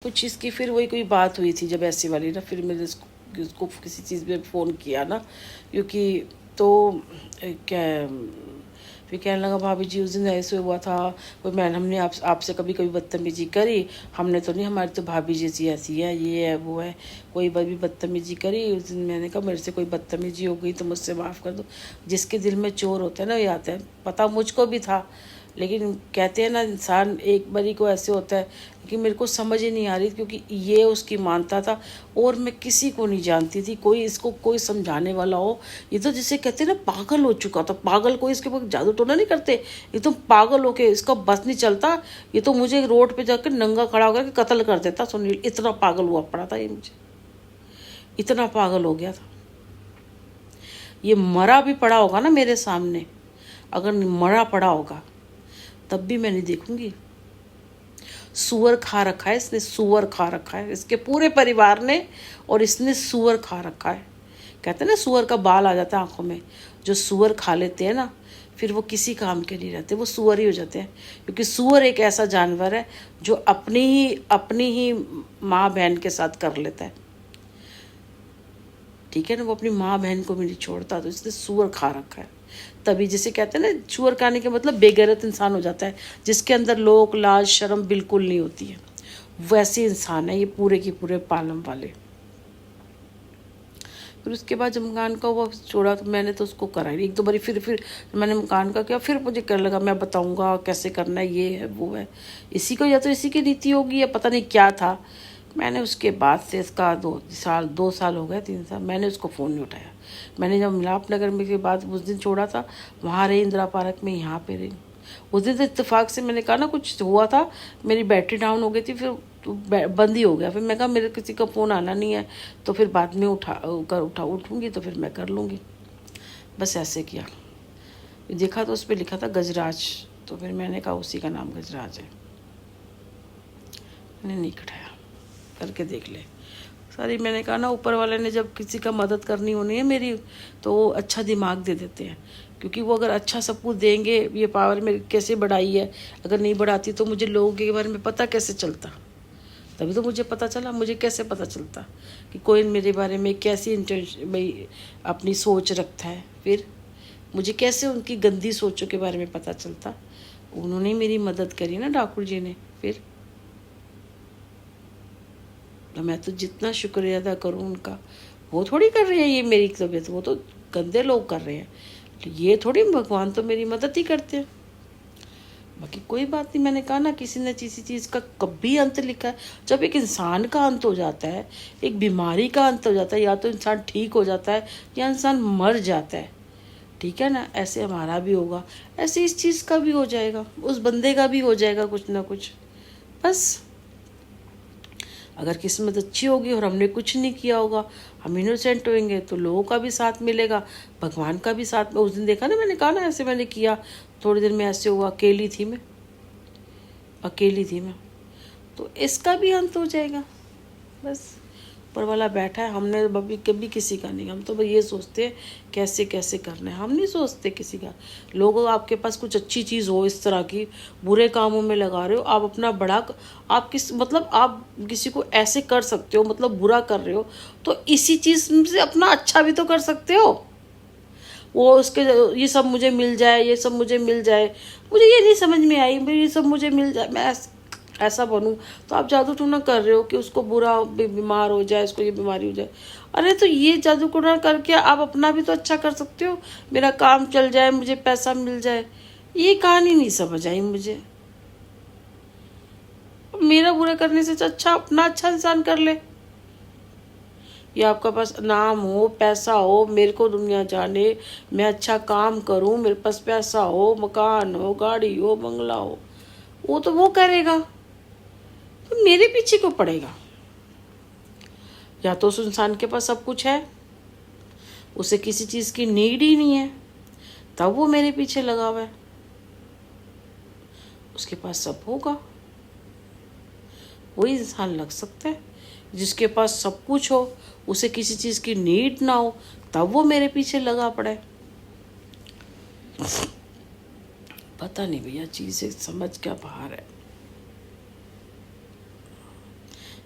कुछ इसकी फिर वही कोई बात हुई थी जब ऐसी वाली ना, फिर मैंने उसको किसी चीज़ में फ़ोन किया ना, क्योंकि तो क्या फिर कहने लगा भाभी जी उस दिन ऐसे हुआ था, कोई मैंने हमने आपसे कभी कभी बदतमीजी करी, हमने तो नहीं, हमारी तो भाभी जी ऐसी है, ये है वो है, कोई भी बदतमीजी करी उस दिन। मैंने कहा मेरे से कोई बदतमीजी हो गई तो मुझसे माफ़ कर दो। जिसके दिल में चोर होते हैं ना ये आते हैं, पता मुझको भी था, लेकिन कहते हैं ना इंसान एक बारी को ऐसे होता है। लेकिन मेरे को समझ ही नहीं आ रही, क्योंकि ये उसकी मानता था और मैं किसी को नहीं जानती थी, कोई इसको कोई समझाने वाला हो। ये तो जिसे कहते हैं ना पागल हो चुका था, पागल कोई इसके ऊपर जादू टोना नहीं करते, ये तो पागल होके इसका बस नहीं चलता, ये तो मुझे रोड पे जाकर नंगा खड़ा होकर कत्ल कर देता सुनील, इतना पागल हुआ पड़ा था ये, मुझे इतना पागल हो गया था। ये मरा भी पड़ा होगा ना मेरे सामने, अगर मरा पड़ा होगा तब भी मैं नहीं देखूंगी। सुअर खा रखा है इसने, सुअर खा रखा है इसके पूरे परिवार ने, और इसने सुअर खा रखा है। कहते हैं ना सुअर का बाल आ जाता है आंखों में, जो सुअर खा लेते हैं ना फिर वो किसी काम के नहीं रहते, वो सुअर ही हो जाते हैं। क्योंकि सुअर एक ऐसा जानवर है जो अपनी ही माँ बहन के साथ कर लेता है, ठीक है ना, वो अपनी माँ बहन को भी नहीं छोड़ता, तो इसने सुअर खा रखा है। तभी जिसे कहते हैं ना सुअर खाने के मतलब बेगैरत इंसान हो जाता है, जिसके अंदर लोक लाज शर्म बिल्कुल नहीं होती है, वैसे इंसान है ये पूरे के पूरे पालम वाले। फिर उसके बाद जब मकान का वो छोड़ा तो मैंने तो उसको करा ही एक दो बारी, फिर मैंने मकान का किया, फिर मुझे कर लगा मैं बताऊंगा कैसे करना है, ये है वो है, इसी को या तो इसी की रीति होगी या पता नहीं क्या था। मैंने उसके बाद से इसका 2 साल हो गए, 3 साल, मैंने उसको फ़ोन नहीं उठाया। मैंने जब मिलाप नगर में के बाद उस दिन छोड़ा था, वहाँ रही इंदिरा पार्क में, यहाँ पे रही। उस दिन तो इत्तेफाक से मैंने कहा ना कुछ हुआ था, मेरी बैटरी डाउन हो गई थी, फिर तो बंद ही हो गया। फिर मैं कहा मेरे किसी का फ़ोन आना नहीं है, तो फिर बाद में उठूँगी तो फिर मैं कर लूँगी, बस ऐसे किया। देखा तो उस पर लिखा था गजराज, तो फिर मैंने कहा उसी का नाम गजराज है। मैंने नहीं कटाया, करके देख ले सारी। मैंने कहा ना ऊपर वाले ने जब किसी का मदद करनी होनी है मेरी, तो वो अच्छा दिमाग दे देते हैं, क्योंकि वो अगर अच्छा सब कुछ देंगे, ये पावर मेरी कैसे बढ़ाई है, अगर नहीं बढ़ाती तो मुझे लोगों के बारे में पता कैसे चलता। तभी तो मुझे पता चला, मुझे कैसे पता चलता कि कोई मेरे बारे में कैसी इंटेंशन भाई अपनी सोच रखता है, फिर मुझे कैसे उनकी गंदी सोचों के बारे में पता चलता। उन्होंने मेरी मदद करी ना ठाकुर जी ने, फिर तो मैं तो जितना शुक्रिया अदा करूँ उनका, वो थोड़ी कर रहे हैं ये मेरी तबीयत, वो तो गंदे लोग कर रहे हैं, ये थोड़ी भगवान तो मेरी मदद ही करते हैं। बाकी कोई बात नहीं, मैंने कहा ना किसी न किसी चीज़ का कभी अंत लिखा है। जब एक इंसान का अंत हो जाता है, एक बीमारी का अंत हो जाता है, या तो इंसान ठीक हो जाता है या इंसान मर जाता है, ठीक है ना। ऐसे हमारा भी होगा, ऐसे इस चीज़ का भी हो जाएगा, उस बंदे का भी हो जाएगा कुछ ना कुछ। बस अगर किस्मत अच्छी होगी और हमने कुछ नहीं किया होगा, हम इनोसेंट होंगे, तो लोगों का भी साथ मिलेगा, भगवान का भी साथ में। उस दिन देखा ना, मैंने कहा ना ऐसे मैंने किया, थोड़ी देर में ऐसे हुआ, अकेली थी मैं, तो इसका भी अंत हो जाएगा। बस ऊपर वाला बैठा है, हमने अभी कभी किसी का नहीं, हम तो ये सोचते हैं कैसे कैसे करना है, हम नहीं सोचते किसी का। लोगों आपके पास कुछ अच्छी चीज़ हो इस तरह की, बुरे कामों में लगा रहे हो आप अपना आप आप किसी को ऐसे कर सकते हो, मतलब बुरा कर रहे हो, तो इसी चीज़ से अपना अच्छा भी तो कर सकते हो। वो उसके ये सब मुझे मिल जाए, ये सब मुझे मिल जाए, मुझे ये नहीं समझ में आई, ये सब मुझे मिल जाए, मैं ऐसा बनूं। तो आप जादू टूना कर रहे हो कि उसको बुरा बीमार हो जाए, उसको ये बीमारी हो जाए। अरे तो ये जादू टूना करके आप अपना भी तो अच्छा कर सकते हो, मेरा काम चल जाए, मुझे पैसा मिल जाए। ये कहानी नहीं समझ आई मुझे। मेरा बुरा करने से अच्छा अपना अच्छा इंसान कर ले, या आपका पास नाम हो, पैसा हो, मेरे को दुनिया जाने, मैं अच्छा काम करूं, मेरे पास पैसा हो, मकान हो, गाड़ी हो, बंगला हो, वो तो वो करेगा, तो मेरे पीछे क्यों पड़ेगा। या तो उस इंसान के पास सब कुछ है, उसे किसी चीज़ की नीड ही नहीं है, तब वो मेरे पीछे लगा हुआ है। उसके पास सब होगा, वही इंसान लग सकता है। जिसके पास सब कुछ हो, उसे किसी चीज़ की नीड ना हो, तब वो मेरे पीछे लगा पड़ा है। पता नहीं भैया, चीज़ें समझ क्या बाहर है।